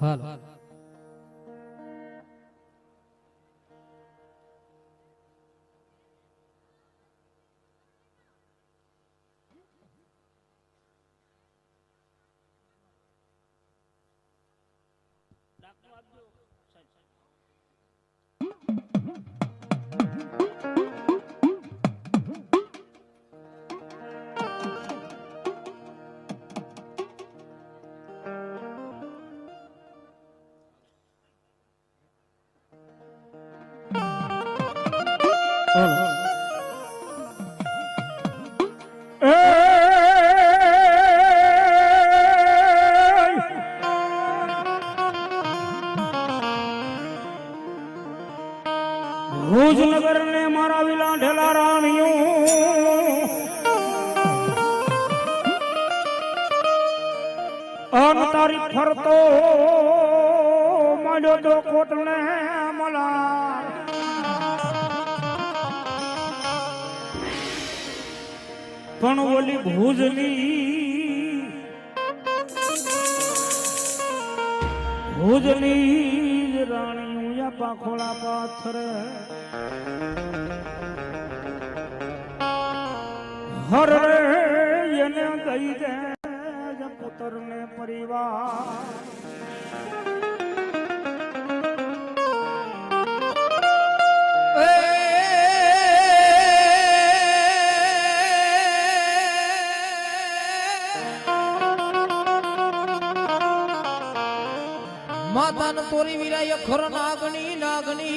હાલ ભુજનગર ને મારા વિલા ઢેલા રાણીઓ તારી ફરતો માંડ્યો તો કોટને મલા પણ ઓલી ભુજની રાણીઓ પાખોળા પાથરે હર એને દઈ દે પુત્ર ને પરિવાર માતા ન તોરી વિરાય ખર નાગણી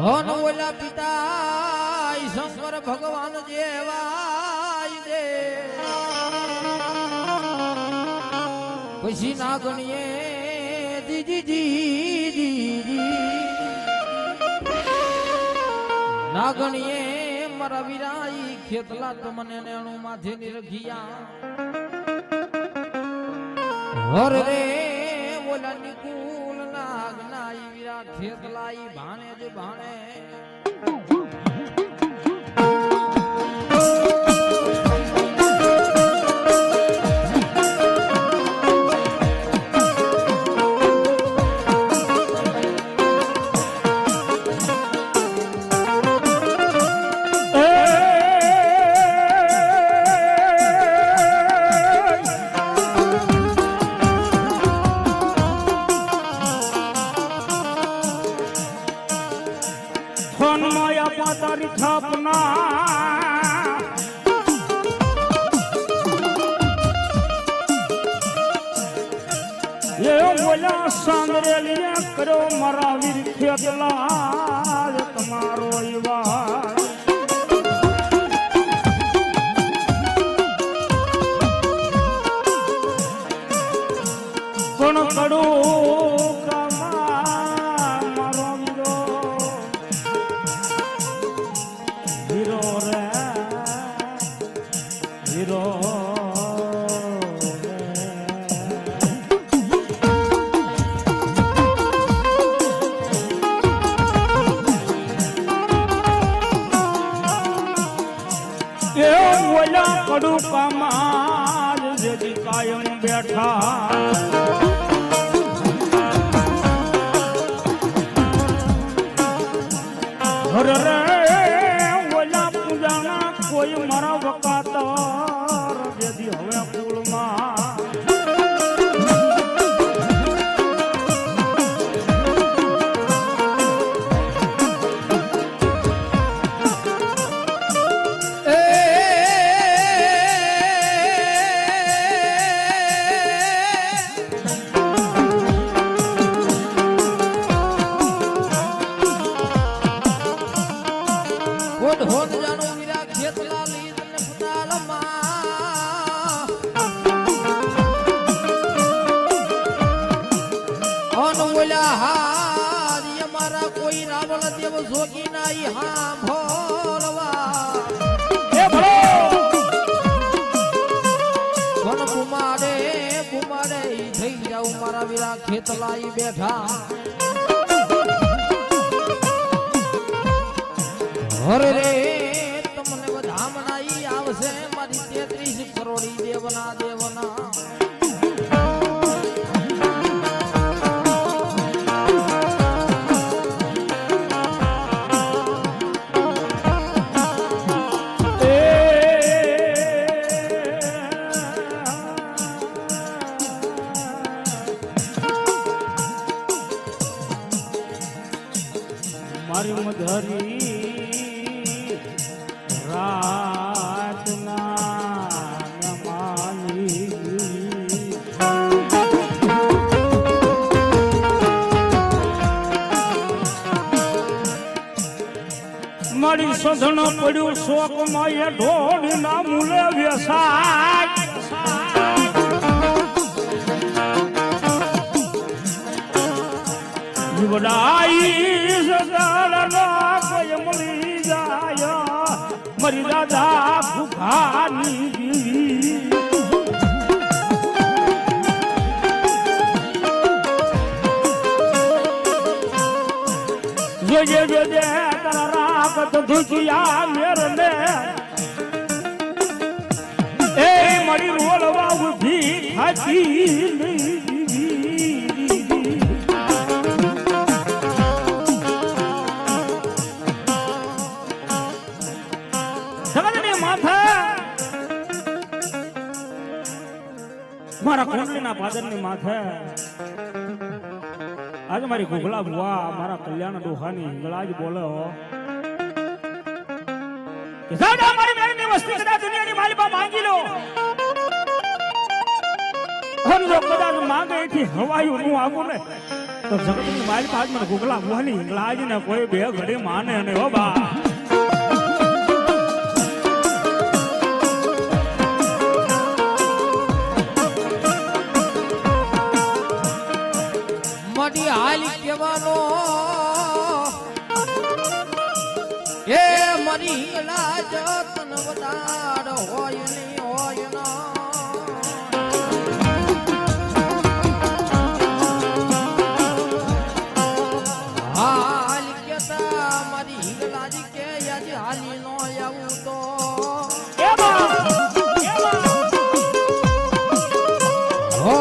હન ઓલા પિતા શંકર ભગવાન જેવા દે પછી નાગણીએ નાગણીએ મારા વિરાઈ ખેતલા તો મને નેણું માથે નિરખિયા હર રે ઓલા નિકુલ નાગ નાઈ વિરા ખેતલાઈ ભાણે જ ભાણે તારી છાપના એ બોલા સાંગરેલી કરો મારા વીર ખેતલા તમારો ઈવા પણ કડું કડું કામાજ જેથી કાયમ બેઠા હર રે ઓલા પૂજાના કોઈ મારા વકાતર જેથી હવે કુળમાં હોદ જાણો વિરા ખેતલા લીધ ને પુતાલમાં અન ઓલા હારી મારા કોઈ રાવણ દેવ જોગી નાઈ હા ભોલવા એ ભલો કોણ બુમાડે થઈ જાવ મારા વિરા ખેતલા ઈ બેઠા હરે રે તમને બધા મનાઈ આવશે મારી 33 કરોડી દેવના ધરી રાતના નમાની મારી સધન પડ્યું શોક માં એ ઢોળી ના મૂલે વ્યસાય જીવડાઈ સદાળના કોઈ મળી જાય મારી દાદા ભૂખાની જીવી જોજે જોજે તારા રાગત ધુજિયા મેરને એ મારી રોલવા ઉભી ખાતી મારા કુંડલીના પાદરની માથે આજે મારી ઘોઘલા બુઆ મારા કલ્યાણ ડોહાની હિંગળાજ બોલે હો કે સાડા મારી મેરની વસ્તી કદાચ દુનિયાની માલિકા માંગી લો અને જો કદાચ માંગે એથી હવાયું નું આવું ને તો જગતની માલિકા આજ મને ઘોઘલા બુઆની હિંગળાજ ને કોઈ બે ઘડી માને અને હો બા મડી હાલી કેવાનો એ મરી હિંગલા જતન વદાડ હોય નહીં હોય ના હાલી કેતા મરી હિંગલાજી કે યાદ હાલી નો આવું તો હો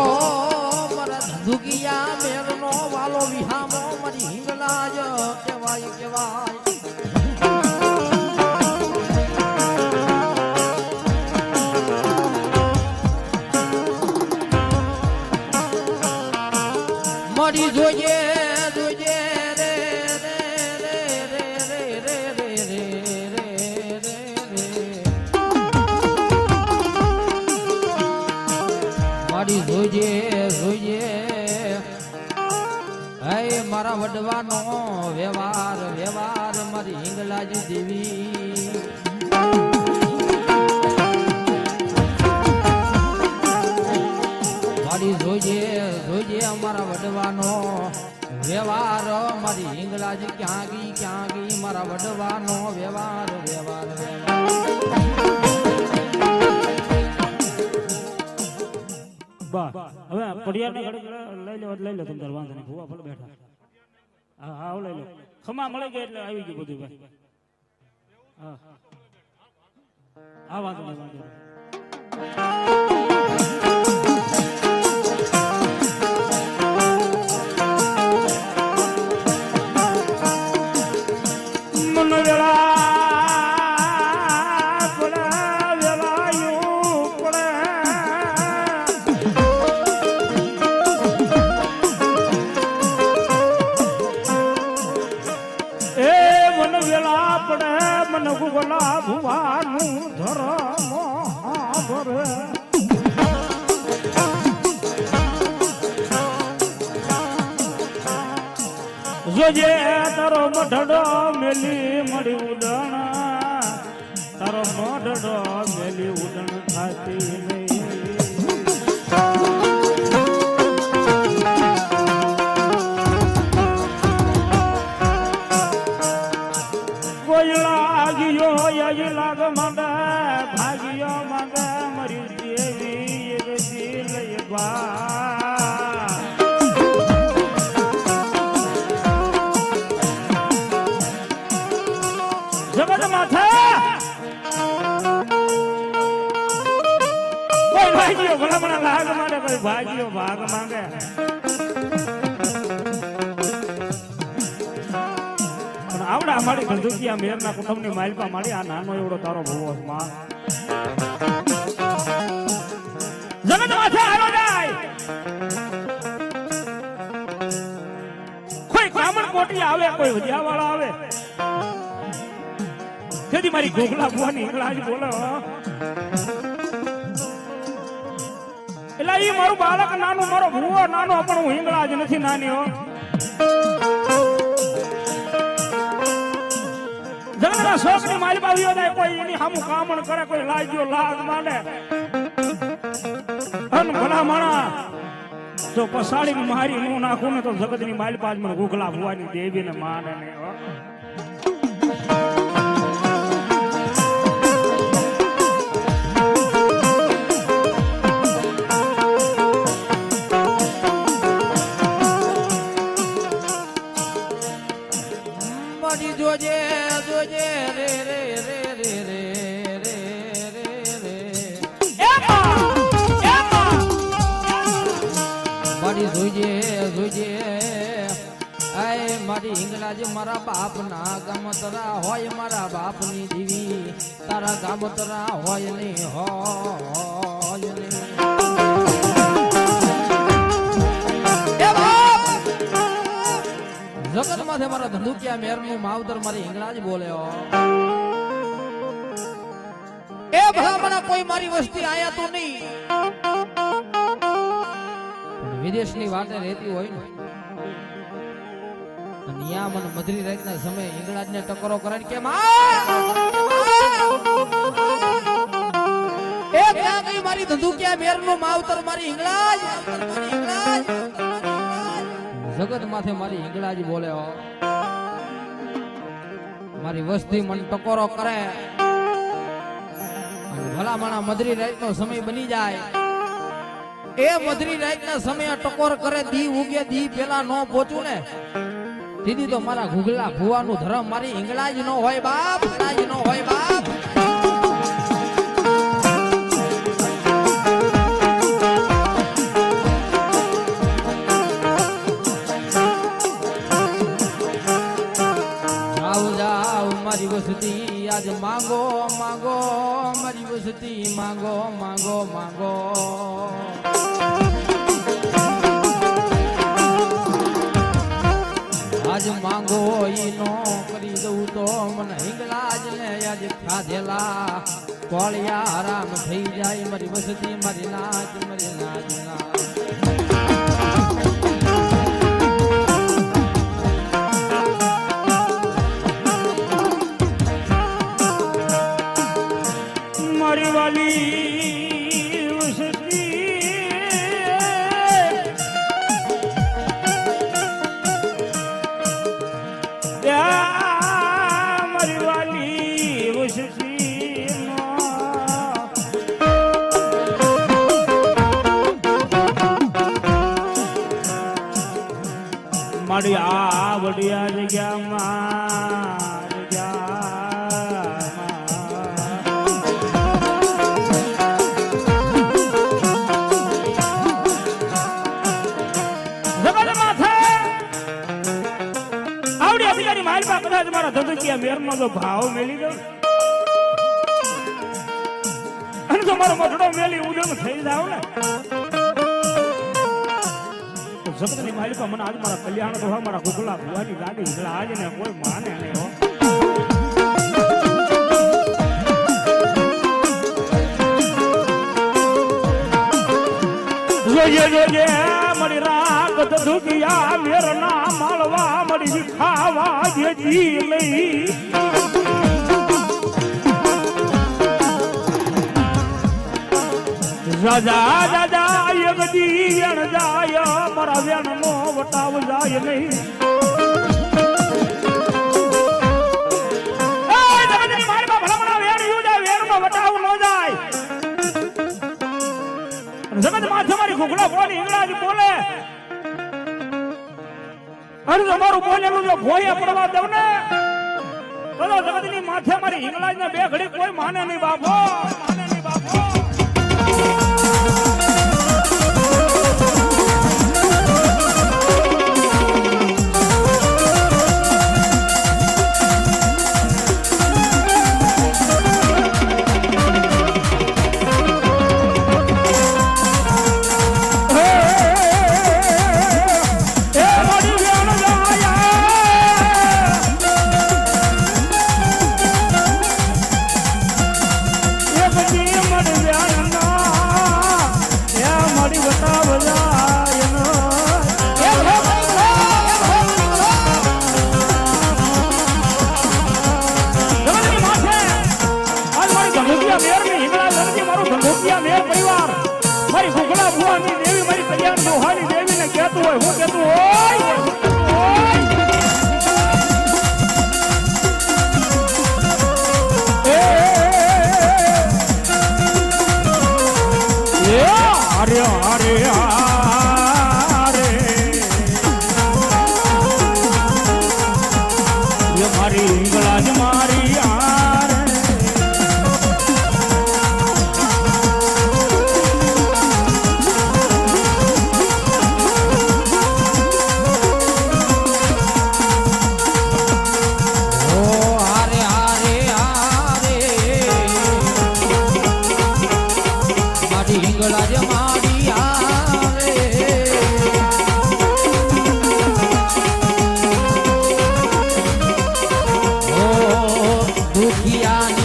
દુગિયા મેરનો વાલો વિહામો મરી હિંગલાજ કેવાય કેવાય મરી જોઈએ જોઈએ રે રે રે રે રે રે રે રે રે રે મરી જોઈએ જોઈએ હે મારા વડવાનો વ્યવહાર વ્યવહાર મારી હિંગલાજી દેવી મારી જોજે જોજે અમારા વડવાનો વ્યવહાર મારી હિંગલાજી ક્યાં ગઈ મારા વડવાનો વ્યવહાર વ્યવહાર બા હવે પડિયાને ઘડી લઈ લો તમે તાર વાંધો નહીં ભૂવા ભલે બેઠા હા હા લઈ લો ખમા મળી ગયા એટલે આવી ગયું બધું ભાઈ હા હા વાંધો નહીં વાંધો નહીં મન વેળા મને ગુગલા ભુવાનું ધર્મ ધરે જોજે તારો મઢડો મેલી મળી ઉડણ તારો મઢડો મેલી ઉડણ થાતી નહીં લાગ માંગે ભાગ્યો માંગે મરી દેવી લઈ બા જગત માથે કોઈ ભાગ્યો ભલા લાગ માંગે કોઈ ભાગ્યો ભાગ માંગે આવડા અમારી ગંદુકિયા મેરના કુટુંબની માલિકા મારી આ નાનો એવડો તારો ભૂવો માં જગત માથે હાલો જાય કોઈ કામણ કોટી આવે કોઈ વજિયા વાળા આવે તેથી મારી ગોગલા ભુવાની હિંગળાજ બોલો એટલે ઈ મારું બાળક નાનું મારો ભૂવો નાનો પણ હું હિંગળાજ નથી નાની હો જગતના શોખની માલિક આવ્યો જાય કોઈ એની સામું કામણ કરે કોઈ લાગ્યો લાગ માંડે અન ભલા માણા જો પસાડી મારી નું નાખું ને તો જગતની માલિક મને ગોગલા ભુવાની દેવી ને માને ને જોજે જોજે રે રે રે રે રે રે રે રે મારી જોજે જોજે આય મારી હિંગળાજ મારા બાપ ના ગામતરા હોય મારા બાપ ની દીવી તારા ગામતરા હોય ને હોય ને જગત માથે મારા ધંધુકિયા મેર નું માવતર મારી હિંગળાજ બોલ્યો એ ભલામણા કોઈ મારી વસ્તી આયા તો નહીં વિદેશની વાતે રહેતી હોય ને નિયા મને મધરી રાતના સમય હિંગળાજ ને ટકરો કરે કે એ ક્યાં ગઈ મારી ધંધુકિયા મેર નું માવતર મારી હિંગળાજ જગત માથે મારી હિંગળાજ બોલે મારી વસ્તી મને ટકોરો કરે ભલામણા મધરી રાતનો સમય બની જાય એ મધરી રાતના સમય ટકોર કરે દી ઉગે દી પેલા નો પહોંચું ને દીદી તો મારા ઘુગલા ભુવાનું ધર્મ મારી હિંગળાજ નો હોય બાપ હિંગળાજ નો હોય બાપ મારી વસતી આજ માંગો માંગો મારી વસતી માંગો માંગો માંગો આજ માંગો ઈ નો કરી દઉં તો મને હિંગળાજ ને આજ ખાધેલા કોળિયા આરામ થઈ જાય મારી વસતી મારી નાચ ના મારી આવડિયા જગ્યામાં કદાચ મારા ધંધુકિયા મેર નો જો ભાવ મેલી દો અને જો મારો મોટો મેલી ઉડમ થઈ જાવ ને જગતની માલિકા મને આજ મારા કલ્યાણ તો મારા ગોગલા ભુવાની ગાડી હિંગળા આજ ને કોઈ માને નહીં હો જોજે જોજે મારી રાગ ધંધુકિયા મેર ના માળવા મારી ખાવા જેજી લઈ રાજા રાજા યગદી વેણ જાય મારા વેણ નો વટાવ જાય નહીં જગતની મારી ભલામણા વેણ યુ જાય વેણ નો વટાવ ન જાય જગત માથે મારી ઘોઘડા ભવાની હિંગળાજ બોલે અરે તમારું બોલેલું જો ભોય પડવા દઉં ને તો જગતની માથે મારી હિંગળાજ ને બે ઘડી કોઈ માને નહીં બાપો માને નહીં બાપો ભુવાની દેવી મારી કલ્યાણ દોહાની દેવીને કહેતું હોય હું કહેતું હોય અરે અરે મારી ઇંગલાજ મારી દુખિયાની